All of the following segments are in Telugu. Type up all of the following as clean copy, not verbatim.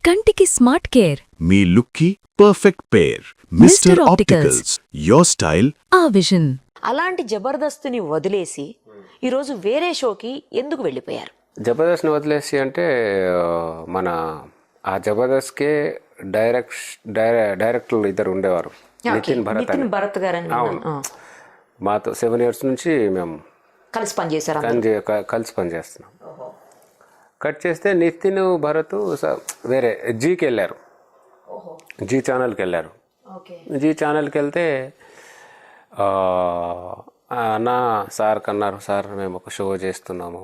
కంటికి స్మార్ట్ కేర్ మీ లుక్కి perfect pair mister opticals your style ఆ విజన్. అలాంటి జబర్దస్త్ని వదిలేసి ఈరోజు వేరే షోకి ఎందుకు వెళ్ళిపోయారు? జబర్దస్త్ని వదిలేసి అంటే మన ఆ జబర్దస్త్కే డైరెక్టర్లు ఇద్దరు ఉండేవారు, నితిన్ భరత్ గారు. అవును, మాతో 7 years నుంచి మేము కలిసి పనిచేశారు. కలిసి పనిచేస్తున్నాం. కట్ చేస్తే నితిన్ భరత్ వేరే జీకి వెళ్ళారు, జీ ఛానల్కి వెళ్ళారు. జీ ఛానల్కి వెళ్తే నా సార్ కన్నారు, సార్ మేము ఒక షో చేస్తున్నాము,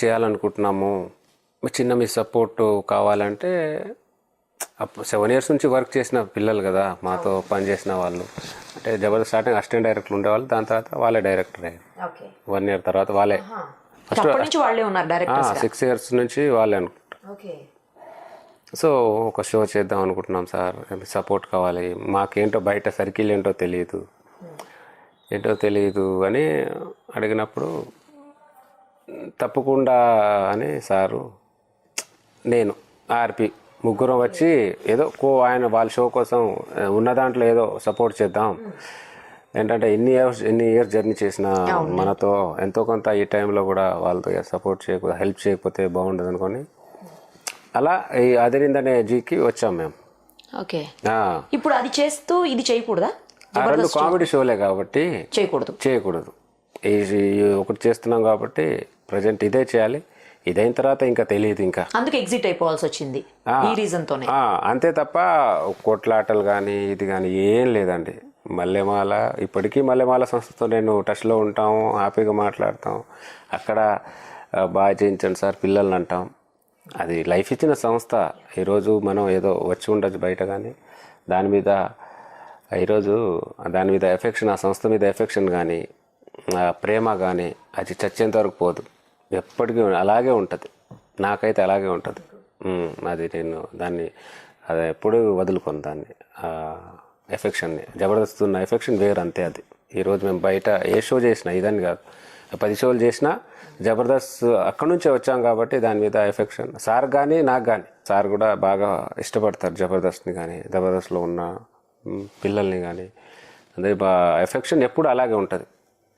చేయాలనుకుంటున్నాము, చిన్న మీ సపోర్ట్ కావాలంటే. 7 years నుంచి వర్క్ చేసిన పిల్లలు కదా, మాతో పనిచేసిన వాళ్ళు. అంటే జబర్దస్త్ స్టార్టింగ్ అసిస్టెంట్ డైరెక్టర్లు ఉండేవాళ్ళు, దాని తర్వాత వాళ్ళే డైరెక్టర్ అయ్యారు. 1 year తర్వాత వాళ్ళే ఫస్ట్ 6 years నుంచి వాళ్ళే అనుకుంటారు. సో ఒక షో చేద్దాం అనుకుంటున్నాం సార్, సపోర్ట్ కావాలి, మాకేంటో బయట సర్కిల్ ఏంటో తెలియదు అని అడిగినప్పుడు తప్పకుండా అని సారు, నేను, ఆర్పి ముగ్గురం వచ్చి ఏదో ఆయన వాళ్ళ షో కోసం ఉన్న దాంట్లో ఏదో సపోర్ట్ చేద్దాం. ఏంటంటే ఎన్ని ఇయర్స్ జర్నీ చేసిన మనతో ఎంతో కొంత ఈ టైంలో కూడా వాళ్ళతో సపోర్ట్ చేయకపోతే, హెల్ప్ చేయకపోతే బాగుండదు అనుకొని అలా ఈ అదిరిందనే జీకి వచ్చాం మేము. ఓకే, ఇప్పుడు అది చేస్తూ ఇది చేయకూడదా? రెండు కామెడీ షోలే కాబట్టి చేయకూడదు. ఒకటి చేస్తున్నాం కాబట్టి ప్రజెంట్ ఇదే చేయాలి. ఇదైన తర్వాత ఇంకా తెలియదు, ఇంకా అందుకే ఎగ్జిట్ అయిపోవాల్సి వచ్చింది ఈ రీజన్ తోనే. అంతే తప్ప కొట్లాటలు కానీ ఇది కానీ ఏం లేదండి. మల్లెమాల ఇప్పటికీ మల్లెమాల సంస్థతో నేను టచ్లో ఉంటాము, హ్యాపీగా మాట్లాడతాం. అక్కడ బాగా చేయించండి సార్ పిల్లల్ని అంటాం. అది లైఫ్ ఇచ్చిన సంస్థ. ఈరోజు మనం ఏదో వచ్చి ఉండొచ్చు బయట, కానీ దాని మీద ఈరోజు దాని మీద ఎఫెక్షన్, ఆ సంస్థ మీద ఎఫెక్షన్ కానీ ప్రేమ కానీ అది చచ్చేంత వరకు పోదు, ఎప్పటికీ అలాగే ఉంటుంది. నాకైతే అలాగే ఉంటుంది. అది నేను దాన్ని అది ఎప్పుడూ వదులుకోను, దాన్ని ఎఫెక్షన్ని. జబర్దస్త్ ఉన్న ఎఫెక్షన్ వేరు, అంతే. అది ఈరోజు మేము బయట ఏ షో చేసినా, ఇదని కాదు 10 షోలు చేసినా జబర్దస్త్ అక్కడి నుంచే వచ్చాం కాబట్టి దాని మీద ఎఫెక్షన్. సార్ కానీ నాకు కానీ, సార్ కూడా బాగా ఇష్టపడతారు జబర్దస్త్ని కానీ, జబర్దస్త్లో ఉన్న పిల్లల్ని కానీ. అదే ఎఫెక్షన్ ఎప్పుడు అలాగే ఉంటుంది,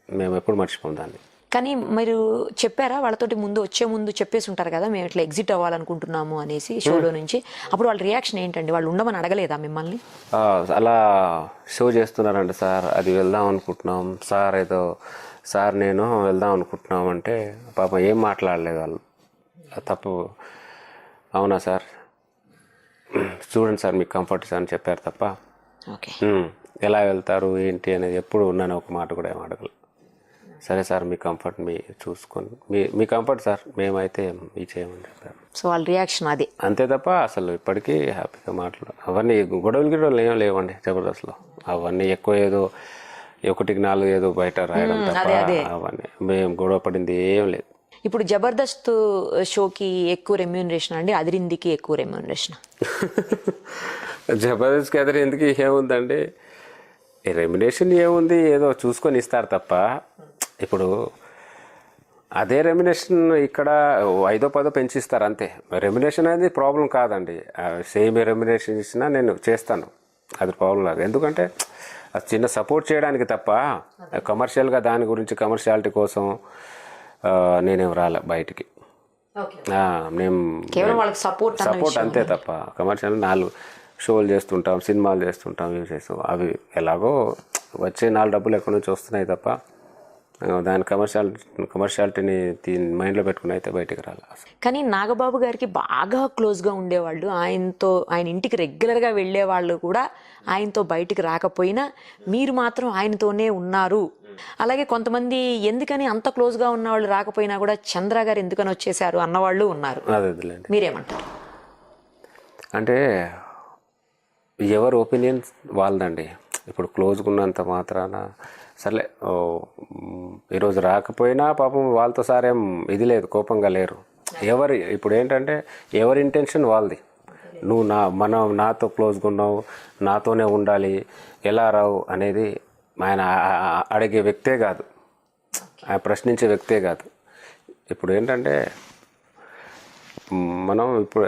మేము ఎప్పుడు మర్చిపోం దాన్ని. కానీ మీరు చెప్పారా వాళ్ళతోటి వచ్చే ముందు చెప్పేసి ఉంటారు కదా, మేము ఇట్లా ఎగ్జిట్ అవ్వాలనుకుంటున్నాము అనేసి షోలో నుంచి? అప్పుడు వాళ్ళ రియాక్షన్ ఏంటండి? వాళ్ళు ఉండమని అడగలేదా మిమ్మల్ని? అలా షో చేస్తున్నారండి సార్, అది వెళ్దాం అనుకుంటున్నాం సార్, సార్ నేను వెళ్దాం అనుకుంటున్నాం అంటే పాపం ఏం మాట్లాడలేదు వాళ్ళు. తప్పు, అవునా సార్, చూడండి సార్ మీకు కంఫర్ట్ సార్ అని చెప్పారు తప్ప ఎలా వెళ్తారు ఏంటి అనేది ఎప్పుడు ఉన్నాను ఒక మాట కూడా ఏం అడగలేదు. సరే సార్ మీ కంఫర్ట్ మీ చూసుకొని మీ కంఫర్ట్ సార్, మేమైతే ఈ చేయమని చెప్పారు. సో వాళ్ళ రియాక్షన్ అది అంతే తప్ప అసలు ఇప్పటికీ హ్యాపీగా అవన్నీ గొడవలు ఏం లేవండి జబర్దస్త్లో. అవన్నీ ఎక్కువ ఏదో 1కి 4 ఏదో బయట రాయడం తప్ప అవన్నీ మేము గొడవ పడింది ఏం లేదు. ఇప్పుడు జబర్దస్త్ షోకి ఎక్కువ రెమ్యూనరేషన్ అండి, అదిరిందికి ఎక్కువ రెమ్యూనరేషన్? జబర్దస్త్కి అదిరిందికి ఏముందండి, రెమ్యునేషన్ ఏముంది, ఏదో చూసుకొని ఇస్తారు తప్ప. ఇప్పుడు అదే రెమ్యునేషన్ ఇక్కడ 5-10 పెంచిస్తారు అంతే. రెమ్యునేషన్ అనేది ప్రాబ్లం కాదండి, సేమ్ రెమ్యునేషన్ ఇచ్చినా నేను చేస్తాను, అది ప్రాబ్లం లేదు. ఎందుకంటే అది చిన్న సపోర్ట్ చేయడానికి తప్ప కమర్షియల్గా దాని గురించి కమర్షియాలిటీ కోసం నేనేం రాలే బయటికి. మేము సపోర్ట్ అంతే తప్ప కమర్షియల్ 4 షోలు చేస్తుంటాం, సినిమాలు చేస్తుంటాం, ఇవి చేస్తాం. అవి ఎలాగో వచ్చే 4 డబ్బులు ఎక్కడి నుంచి వస్తున్నాయి తప్ప దాని కమర్షియాలిటీని మైండ్లో పెట్టుకుని అయితే బయటికి రాలి. కానీ నాగబాబు గారికి బాగా క్లోజ్గా ఉండేవాళ్ళు, ఆయన ఇంటికి రెగ్యులర్గా వెళ్ళేవాళ్ళు కూడా ఆయనతో బయటికి రాకపోయినా మీరు మాత్రం ఆయనతోనే ఉన్నారు. అలాగే కొంతమంది ఎందుకని అంత క్లోజ్గా ఉన్నవాళ్ళు రాకపోయినా కూడా చంద్ర గారు ఎందుకని వచ్చేసారు అన్నవాళ్ళు ఉన్నారు. మీరేమంటారు? అంటే ఎవరి ఒపీనియన్ వాళ్ళదండి. ఇప్పుడు క్లోజ్గా ఉన్నంత మాత్రాన సర్లే ఈరోజు రాకపోయినా పాపం వాళ్ళతో సారేం ఇది లేదు, కోపంగా లేరు. ఇప్పుడు ఏంటంటే ఎవరి ఇంటెన్షన్ వాళ్ళది. నువ్వు నాతో క్లోజ్గా ఉన్నావు, నాతోనే ఉండాలి, ఎలా రావు అనేది ఆయన అడిగే వ్యక్తే కాదు, ఆయన ప్రశ్నించే వ్యక్తే కాదు. ఇప్పుడు ఏంటంటే మనం ఇప్పుడు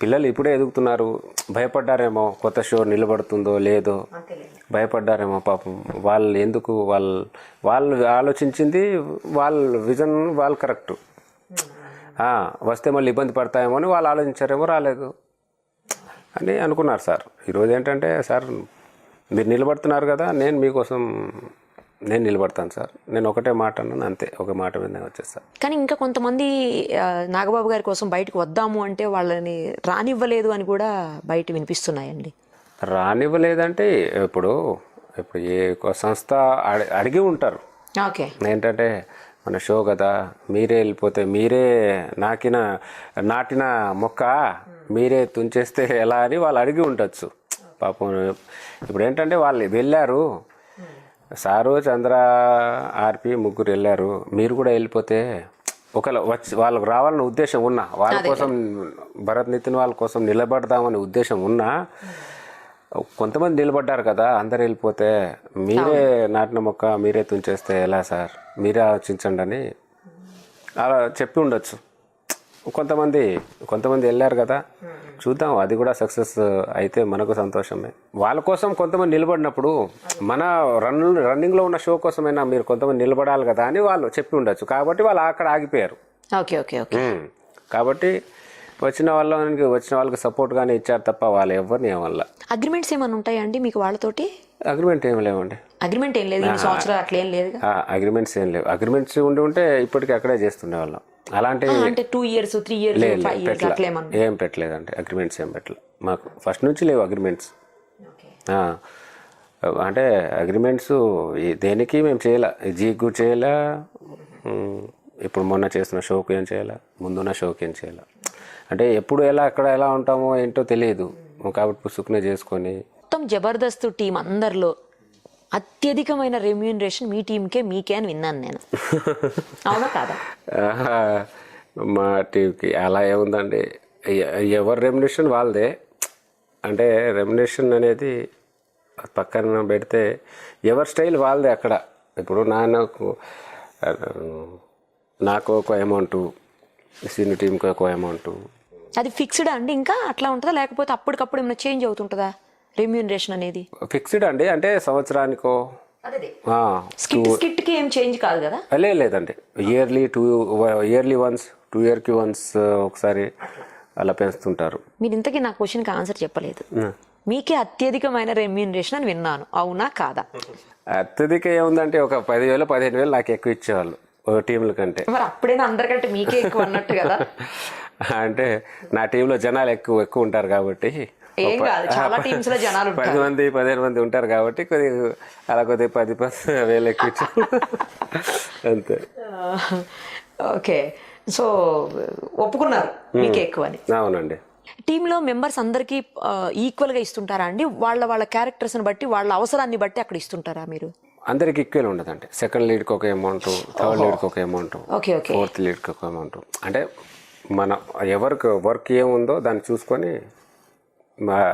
పిల్లలు ఇప్పుడే ఎదుగుతున్నారు, భయపడ్డారేమో కొత్త షో నిలబడుతుందో లేదో భయపడ్డారేమో పాపం. వాళ్ళు ఎందుకు వాళ్ళు ఆలోచించింది వాళ్ళ విజన్ వాళ్ళు కరెక్ట్. వస్తే మళ్ళీ ఇబ్బంది పడతాయేమో అని వాళ్ళు ఆలోచించారేమో, రాలేదు అని అనుకున్నారు సార్. ఈరోజు ఏంటంటే సార్ మీరు నిలబడుతున్నారు కదా, నేను మీకోసం నేను నిలబడతాను సార్, నేను ఒకటే మాట అన్నాను అంతే, ఒక మాట మీద వచ్చేస్తాను. కానీ ఇంకా కొంతమంది నాగబాబు గారి కోసం బయటకు వద్దాము అంటే వాళ్ళని రానివ్వలేదు అని కూడా బయట వినిపిస్తున్నాయండి. రానివ్వలేదంటే ఇప్పుడు ఏ సంస్థ అడిగి ఉంటారు. ఓకే, ఏంటంటే మన షో కదా, మీరే వెళ్ళిపోతే, మీరే నాటిన మొక్క మీరే తుంచేస్తే ఎలా అని వాళ్ళు అడిగి ఉండొచ్చు పాపం. ఇప్పుడు ఏంటంటే వాళ్ళు వెళ్ళారు, సారు, చంద్ర, ఆర్పి ముగ్గురు వెళ్ళారు, మీరు కూడా వెళ్ళిపోతే ఒకవేళ వాళ్ళకు రావాలన్న ఉద్దేశం ఉన్నా, వాళ్ళ కోసం భరత్ నితిన్ వాళ్ళ కోసం నిలబడదామనే ఉద్దేశం ఉన్నా, కొంతమంది నిలబడ్డారు కదా, అందరు వెళ్ళిపోతే మీరే నాటిన మొక్క మీరే తుంచేస్తే ఎలా సార్, మీరే ఆలోచించండి అని అలా చెప్పి ఉండొచ్చు. కొంతమంది వెళ్ళారు కదా, చూద్దాం అది కూడా సక్సెస్ అయితే మనకు సంతోషమే. వాళ్ళ కోసం కొంతమంది నిలబడినప్పుడు మన రన్నింగ్లో ఉన్న షో కోసమైనా మీరు కొంతమంది నిలబడాలి కదా అని వాళ్ళు చెప్పి ఉండొచ్చు. కాబట్టి వాళ్ళు అక్కడ ఆగిపోయారు. Okay okay okay. కాబట్టి వచ్చిన వాళ్ళకి సపోర్ట్గానే ఇచ్చారు తప్ప వాళ్ళు ఎవరిని ఏమల్ల. అగ్రిమెంట్స్ ఏమైనా ఉంటాయా అండి మీకు వాళ్ళతోటి? అగ్రిమెంట్ ఏం లేవండి. అగ్రిమెంట్ ఏం లేదు, ఈ సంవత్సరాలు అట్లా ఏం లేదు. అగ్రిమెంట్స్ ఏం లేవు. అగ్రిమెంట్స్ ఉంటే ఇప్పటికీ అక్కడే చేస్తుండే వాళ్ళం. అలాంటి అంటే 2 years 3 years 5 years అట్లా ఏం పెట్టలేదండి. అగ్రిమెంట్స్ ఏం పెట్టలేదు మాకు, ఫస్ట్ నుంచి లేవు అగ్రిమెంట్స్. అంటే అగ్రిమెంట్స్ దేనికి మేము చేయలే, జీకు చేయలే, ఇప్పుడు మొన్న చేస్తున్న షోకి ఏం చేయాలా, ముందున్న షోకి ఏం చేయాలా. అంటే ఎప్పుడు అక్కడ ఎలా ఉంటామో ఏంటో తెలియదు కాబట్టి పుసుకునే చేసుకొని. మొత్తం జబర్దస్త్ టీం అందరిలో అత్యధికమైన రెమ్యూనరేషన్ మీ టీంకే మీకే అని విన్నాను నేను, అవునా కాదా? మా టీంకి అలా ఏముందండి, ఎవరి రెమ్యునరేషన్ వాళ్ళదే. అంటే రెమ్యునరేషన్ అనేది పక్కన పెడితే ఎవరి స్టైల్ వాళ్ళదే అక్కడ. ఇప్పుడు నాకు ఒక అమౌంట్, సీనియర్ టీంకి ఒక అమౌంట్. అది ఫిక్స్డ్ అండి ఇంకా అట్లా ఉంటుందా, లేకపోతే అప్పటికప్పుడు ఏమైనా చేంజ్ అవుతుంటుందా రెమ్యూనరేషన్ అనేది? ఫిక్స్డ్ అండి, అంటే సంవత్సరానికో. స్కిట్ కి ఏం చేంజ్ కాదు కదా? లేదండి, ఇయర్లీ వన్స్ 2 years వన్స్ ఒకసారి అలా పెంచుతుంటారు. మీరు ఇంతకీ నా క్వశ్చన్కి ఆన్సర్ చెప్పలేదు. మీకే అత్యధికమైన రెమ్యూనరేషన్ అని విన్నాను, అవునా కాదా? అత్యధిక ఏముందంటే ఒక 10,000-15,000 నాకు ఎక్కువ ఇచ్చేవాళ్ళు టీంల కంటే. మరి అప్పుడైనా అందరికంటే మీకే ఎక్కువ అన్నట్టు కదా? అంటే నా టీంలో జనాలు ఎక్కువ ఉంటారు కాబట్టి, ఏం కాదు, చాలా టీమ్స్ లో జనాలు 10-15 మంది ఉంటారు కాబట్టి కొద్దిగా 10,000 ఎక్కువ ఇచ్చారు అంతే. ఓకే, సో ఒప్పుకున్నారు మీకే ఎక్కువ అని. అవునండి. టీంలో మెంబర్స్ అందరికీ ఈక్వల్గా ఇస్తుంటారా అండి? వాళ్ళ క్యారెక్టర్స్ని బట్టి, వాళ్ళ అవసరాన్ని బట్టి అక్కడ ఇస్తుంటారా మీరు? అందరికి ఈక్వల్ ఉండదండి. సెకండ్ లీడ్కి ఒక అమౌంట్, థర్డ్ లీడ్కి ఒక అమౌంట్, ఫోర్త్ లీడ్కి ఒక అమౌంట్. అంటే మన ఎవరికి వర్క్ ఏముందో దాన్ని చూసుకొని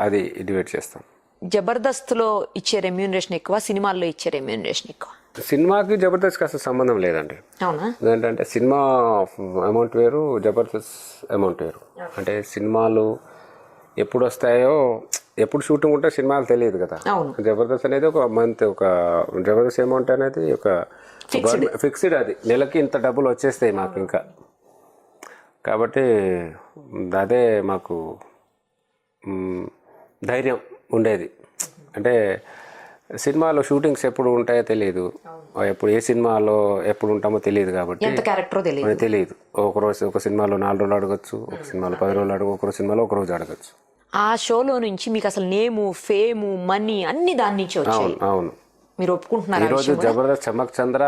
అది డివైడ్ చేస్తాం. జబర్దస్త్లో ఇచ్చే రెమ్యూనరేషన్ ఎక్కువ, సినిమాల్లో ఇచ్చే రెమ్యూనరేషన్ ఎక్కువ? సినిమాకి జబర్దస్త్కి అసలు సంబంధం లేదండి. అవునా? ఏంటంటే సినిమా అమౌంట్ వేరు, జబర్దస్త్ అమౌంట్ వేరు. అంటే సినిమాలు ఎప్పుడు వస్తాయో, ఎప్పుడు షూటింగ్ ఉంటే సినిమాలు తెలియదు కదా. జబర్దస్త్ అనేది ఒక మంత్, ఒక జబర్దస్త్ అమౌంట్ అనేది ఒక ఫిక్స్డ్, అది నెలకి ఇంత డబ్బులు వచ్చేస్తాయి మాకు ఇంకా. కాబట్టి అదే మాకు ధైర్యం ఉండేది. అంటే సినిమాలో షూటింగ్స్ ఎప్పుడు ఉంటాయో తెలియదు, ఎప్పుడు ఏ సినిమాలో ఎప్పుడు ఉంటామో తెలియదు కాబట్టి తెలియదు. ఒక సినిమాలో 4 రోజులు అడగచ్చు, ఒక సినిమాలో 10 రోజులు ఒక సినిమాలో 1 రోజు అడగచ్చు. ఆ షోలో నుంచి మీకు అసలు నేము, ఫేము, మనీ అన్ని దాని నుంచి వచ్చాయి. అవును, మీరు ఒప్పుకుంటున్నారు? ఈరోజు జబర్దస్త్ చమక్ చంద్ర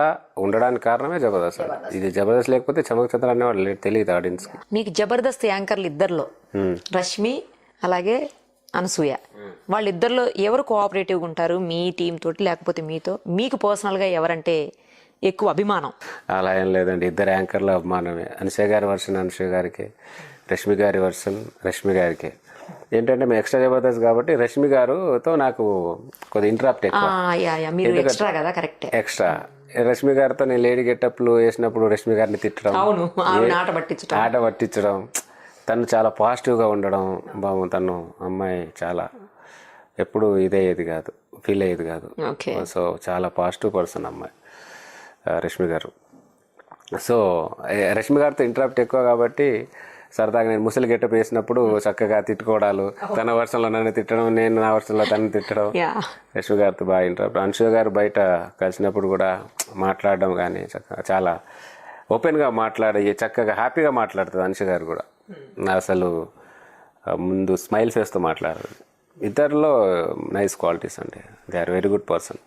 ఉండడానికి కారణమే జబర్దస్త్. ఇది జబర్దస్త్ లేకపోతే చమక్ చంద్ర అనేవాళ్ళు తెలియదు ఆడియన్స్ కి. మీకు జబర్దస్త్ యాంకర్లు ఇద్దరులో రష్మి అలాగే అనసూయ, వాళ్ళిద్దరిలో ఎవరు కోఆపరేటివ్గా ఉంటారు మీ టీం తోటి, లేకపోతే మీతో? మీకు పర్సనల్గా ఎవరంటే ఎక్కువ అభిమానం? అలా ఏం లేదండి, ఇద్దరు యాంకర్ల అభిమానమే. అనసూయ గారి వర్షన్ అనసూయ గారికి, రష్మి గారి వర్షన్ రష్మి గారికి. ఏంటంటే మేము ఎక్స్ట్రా జబర్దస్త్ కాబట్టి రష్మి గారుతో నాకు కొద్దిగా ఇంటరాప్ట్ ఎక్కువ. ఎక్స్ట్రా రష్మి గారితో నేను లేడీ గెటప్లు వేసినప్పుడు రష్మి గారిని తిట్టడం, ఆట పట్టించడం, తను చాలా పాజిటివ్గా ఉండడం తను అమ్మాయి చాలా ఎప్పుడు ఇదయ్యేది కాదు, ఫీల్ అయ్యేది కాదు. ఓకే. సో చాలా పాజిటివ్ పర్సన్ అమ్మాయి రష్మి గారు. సో రష్మి గారితో ఇంటరాక్ట్ ఎక్కువ కాబట్టి సరదాగా నేను ముసలి గెటప్ వేసినప్పుడు చక్కగా తిట్టుకోవడాలు, తన వర్షంలో నన్ను తిట్టడం, నేను నా వర్షంలో తనని తిట్టడం, రష్మి గారితో బాగా ఇంటరాక్ట్. అంశు గారు బయట కలిసినప్పుడు కూడా మాట్లాడడం కానీ చక్కగా చాలా ఓపెన్గా మాట్లాడి చక్కగా హ్యాపీగా మాట్లాడుతుంది. అంశు గారు కూడా అసలు ముందు స్మైల్ ఫేస్తో మాట్లాడారు. ఇద్దరిలో నైస్ క్వాలిటీస్ అండి. They are very good person.